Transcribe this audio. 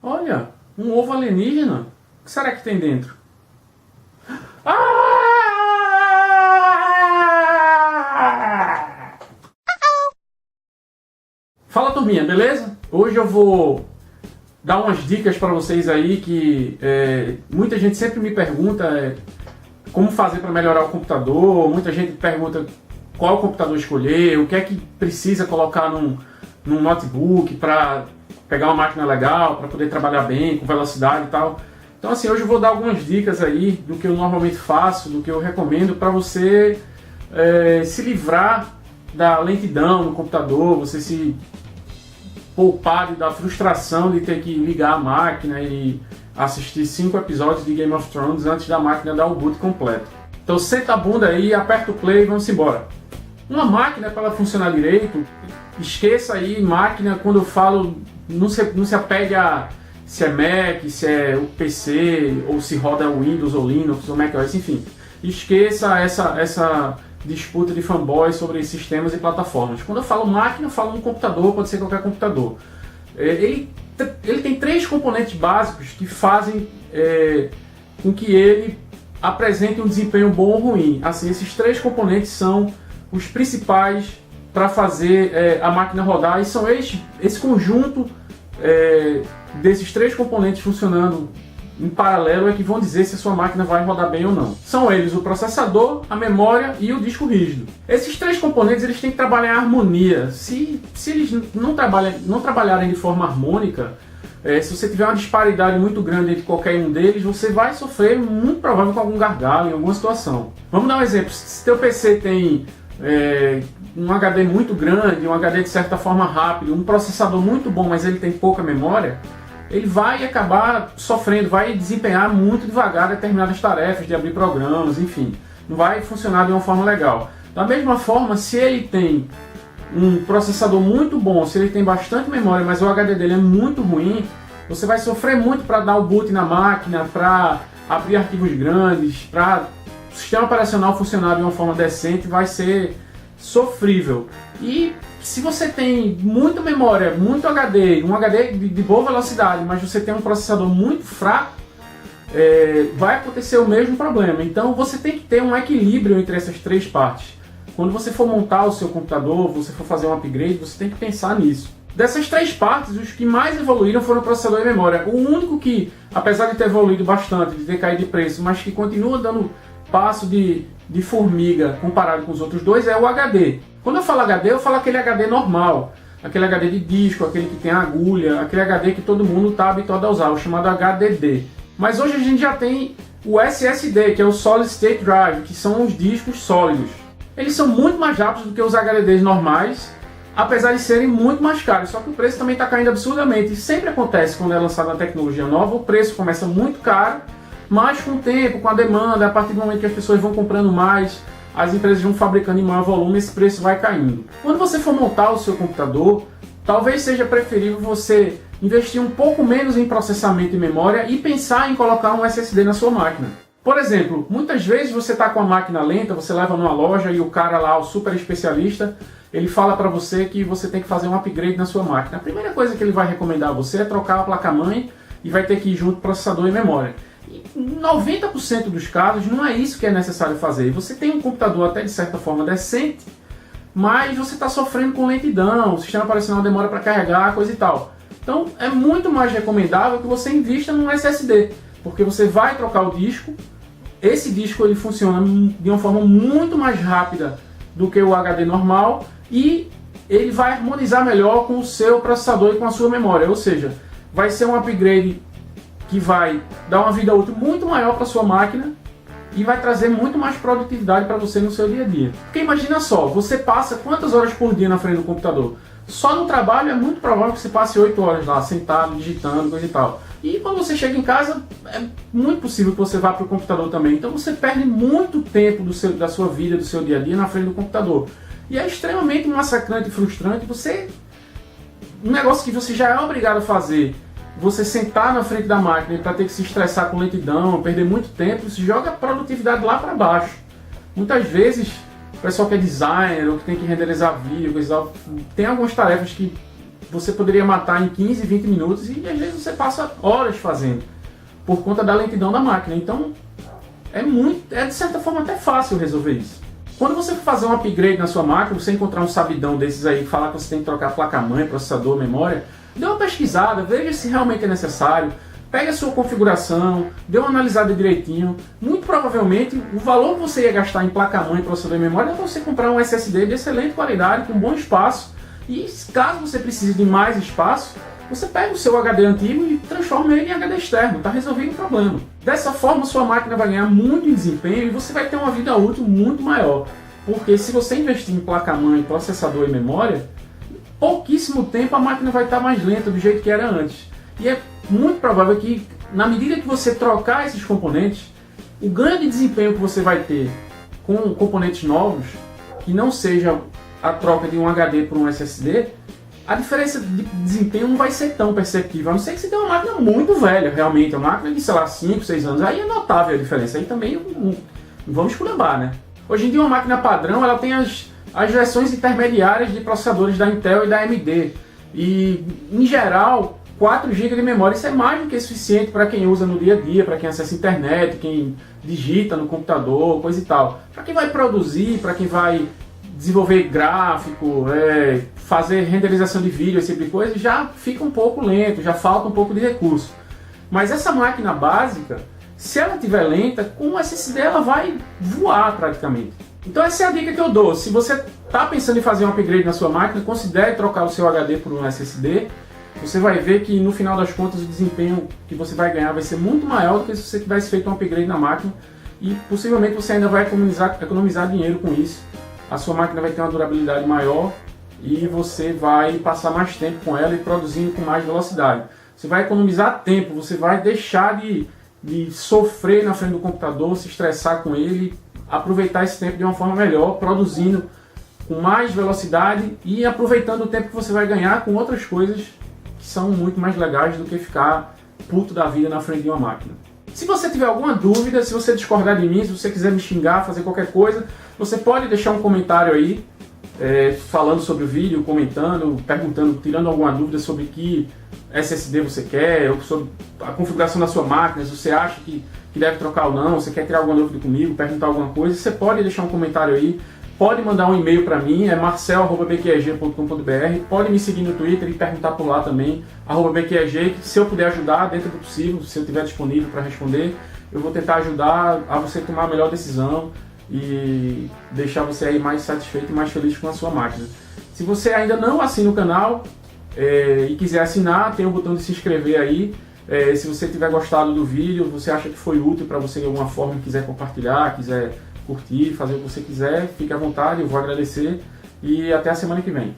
Olha, um ovo alienígena. O que será que tem dentro? Fala, turminha, beleza? Hoje eu vou dar umas dicas para vocês aí que muita gente sempre me pergunta como fazer para melhorar o computador. Muita gente pergunta qual computador escolher, o que é que precisa colocar num notebook para pegar uma máquina legal, para poder trabalhar bem, com velocidade e tal. Então assim, hoje eu vou dar algumas dicas aí do que eu normalmente faço, do que eu recomendo para você se livrar da lentidão no computador, você se poupar da frustração de ter que ligar a máquina e assistir 5 episódios de Game of Thrones antes da máquina dar o boot completo. Então senta a bunda aí, aperta o play e vamos embora. Uma máquina, para ela funcionar direito, esqueça aí máquina quando eu falo, não se apegue a se é Mac, se é o PC, ou se roda Windows ou Linux ou macOS, enfim. Esqueça essa disputa de fanboys sobre sistemas e plataformas. Quando eu falo máquina, eu falo um computador, pode ser qualquer computador. Ele tem 3 componentes básicos que fazem com que ele apresente um desempenho bom ou ruim. Assim, esses 3 componentes são os principais para fazer a máquina rodar, e são esse conjunto desses 3 componentes funcionando em paralelo é que vão dizer se a sua máquina vai rodar bem ou não. São eles o processador, a memória e o disco rígido. Esses 3 componentes eles têm que trabalhar em harmonia. Se eles não trabalharem de forma harmônica, se você tiver uma disparidade muito grande entre qualquer um deles, você vai sofrer, muito provável, com algum gargalo em alguma situação. Vamos dar um exemplo. Se teu PC tem um HD muito grande, um HD de certa forma rápido, um processador muito bom, mas ele tem pouca memória, ele vai acabar sofrendo, vai desempenhar muito devagar determinadas tarefas de abrir programas, enfim, não vai funcionar de uma forma legal. Da mesma forma, se ele tem um processador muito bom, se ele tem bastante memória, mas o HD dele é muito ruim, você vai sofrer muito para dar o boot na máquina, para abrir arquivos grandes, para o sistema operacional funcionar de uma forma decente, vai ser sofrível. E se você tem muita memória, muito HD, um HD de boa velocidade, mas você tem um processador muito fraco, vai acontecer o mesmo problema. Então você tem que ter um equilíbrio entre essas 3 partes. Quando você for montar o seu computador, você for fazer um upgrade, você tem que pensar nisso. Dessas 3 partes, os que mais evoluíram foram o processador e a memória. O único que, apesar de ter evoluído bastante, de ter caído de preço, mas que continua dando passo de formiga comparado com os outros 2, é o HD. Quando eu falo HD, eu falo aquele HD normal, aquele HD de disco, aquele que tem agulha, aquele HD que todo mundo está habituado a usar, o chamado HDD. Mas hoje a gente já tem o SSD, que é o Solid State Drive, que são os discos sólidos. Eles são muito mais rápidos do que os HDDs normais, apesar de serem muito mais caros, só que o preço também está caindo absurdamente. E sempre acontece quando é lançada uma tecnologia nova, o preço começa muito caro, mas com o tempo, com a demanda, a partir do momento que as pessoas vão comprando mais, as empresas vão fabricando em maior volume, esse preço vai caindo. Quando você for montar o seu computador, talvez seja preferível você investir um pouco menos em processamento e memória e pensar em colocar um SSD na sua máquina. Por exemplo, muitas vezes você está com a máquina lenta, você leva numa loja e o cara lá, o super especialista, ele fala para você que você tem que fazer um upgrade na sua máquina. A primeira coisa que ele vai recomendar a você é trocar a placa-mãe e vai ter que ir junto processador e memória. Em 90% dos casos não é isso que é necessário fazer. Você tem um computador até de certa forma decente, mas você está sofrendo com lentidão, o sistema operacional demora para carregar, coisa e tal. Então é muito mais recomendável que você invista num SSD, porque você vai trocar o disco, esse disco ele funciona de uma forma muito mais rápida do que o HD normal e ele vai harmonizar melhor com o seu processador e com a sua memória, ou seja, vai ser um upgrade que vai dar uma vida útil muito maior para sua máquina e vai trazer muito mais produtividade para você no seu dia a dia. Porque imagina só, você passa quantas horas por dia na frente do computador? Só no trabalho é muito provável que você passe 8 horas lá, sentado, digitando, coisa e tal. E quando você chega em casa, é muito possível que você vá para o computador também. Então você perde muito tempo da sua vida, do seu dia a dia na frente do computador. E é extremamente massacrante e frustrante um negócio que você já é obrigado a fazer, você sentar na frente da máquina para ter que se estressar com lentidão, perder muito tempo, isso joga a produtividade lá para baixo. Muitas vezes, o pessoal que é designer ou que tem que renderizar vídeo, tem algumas tarefas que você poderia matar em 15, 20 minutos e às vezes você passa horas fazendo, por conta da lentidão da máquina. Então é de certa forma até fácil resolver isso. Quando você for fazer um upgrade na sua máquina, você encontrar um sabidão desses aí, falar que você tem que trocar placa-mãe, processador, memória, dê uma pesquisada, veja se realmente é necessário, pegue a sua configuração, dê uma analisada direitinho. Muito provavelmente o valor que você ia gastar em placa-mãe, processador e memória é você comprar um SSD de excelente qualidade, com bom espaço, e caso você precise de mais espaço, você pega o seu HD antigo e transforma ele em HD externo, está resolvendo o problema. Dessa forma, sua máquina vai ganhar muito em desempenho e você vai ter uma vida útil muito maior. Porque se você investir em placa-mãe, processador e memória, em pouquíssimo tempo a máquina vai estar mais lenta do jeito que era antes. E é muito provável que, na medida que você trocar esses componentes, o ganho de desempenho que você vai ter com componentes novos, que não seja a troca de um HD por um SSD, a diferença de desempenho não vai ser tão perceptível, a não ser que você tenha uma máquina muito velha, realmente, uma máquina de, sei lá, 5, 6 anos, aí é notável a diferença, aí também não vamos esculhambar, né? Hoje em dia uma máquina padrão, ela tem as versões intermediárias de processadores da Intel e da AMD, e em geral, 4 GB de memória, isso é mais do que suficiente para quem usa no dia a dia, para quem acessa a internet, quem digita no computador, coisa e tal. Para quem vai produzir, para quem vai desenvolver gráfico, fazer renderização de vídeo, esse tipo de coisa, já fica um pouco lento, já falta um pouco de recurso. Mas essa máquina básica, se ela estiver lenta, com o SSD ela vai voar praticamente. Então essa é a dica que eu dou. Se você está pensando em fazer um upgrade na sua máquina, considere trocar o seu HD por um SSD. Você vai ver que no final das contas o desempenho que você vai ganhar vai ser muito maior do que se você tivesse feito um upgrade na máquina, e possivelmente você ainda vai economizar dinheiro com isso. A sua máquina vai ter uma durabilidade maior e você vai passar mais tempo com ela e produzindo com mais velocidade. Você vai economizar tempo, você vai deixar de sofrer na frente do computador, se estressar com ele, aproveitar esse tempo de uma forma melhor, produzindo com mais velocidade e aproveitando o tempo que você vai ganhar com outras coisas que são muito mais legais do que ficar puto da vida na frente de uma máquina. Se você tiver alguma dúvida, se você discordar de mim, se você quiser me xingar, fazer qualquer coisa, você pode deixar um comentário aí, falando sobre o vídeo, comentando, perguntando, tirando alguma dúvida sobre que SSD você quer, ou sobre a configuração da sua máquina, se você acha que deve trocar ou não, você quer tirar alguma dúvida comigo, perguntar alguma coisa, você pode deixar um comentário aí, pode mandar um e-mail para mim, é marcel@bqeg.com.br, pode me seguir no Twitter e perguntar por lá também, @bqeg, que se eu puder ajudar dentro do possível, se eu estiver disponível para responder, eu vou tentar ajudar a você tomar a melhor decisão e deixar você aí mais satisfeito e mais feliz com a sua máquina. Se você ainda não assina o canal e quiser assinar, tem o botão de se inscrever aí. Se você tiver gostado do vídeo, você acha que foi útil para você de alguma forma, quiser compartilhar, quiser curtir, fazer o que você quiser, fique à vontade, eu vou agradecer e até a semana que vem.